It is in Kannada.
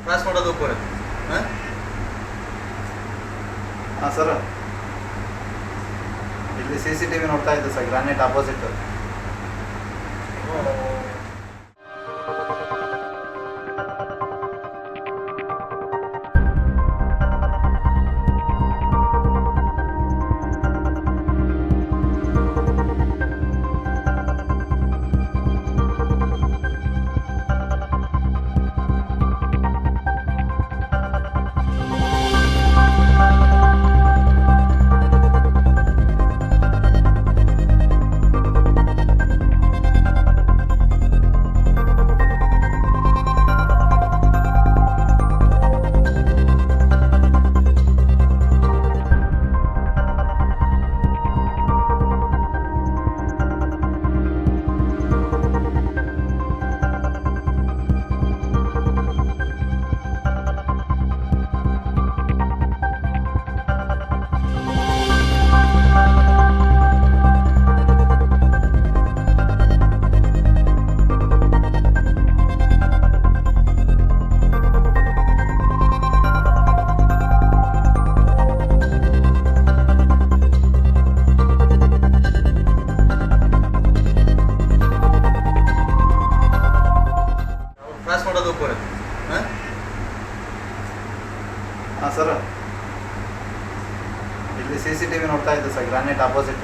ಕ್ರಾಸ್ ಮಾಡೋದು ಒಪ್ಪೋರೆ. ಹಾಂ ಸರ್, ಇಲ್ಲಿ CCTV ನೋಡ್ತಾ ಇದ್ದೆ ಸರ್, ಗ್ರಾನೈಟ್ ಆಪೋಸಿಟ್. ಹಾಂ ಸರ್, ಇಲ್ಲಿ CCTV ನೋಡ್ತಾ ಇದ್ದೆ ಸರ್, ಗ್ರಾನೈಟ್ ಆಪೋಸಿಟ್.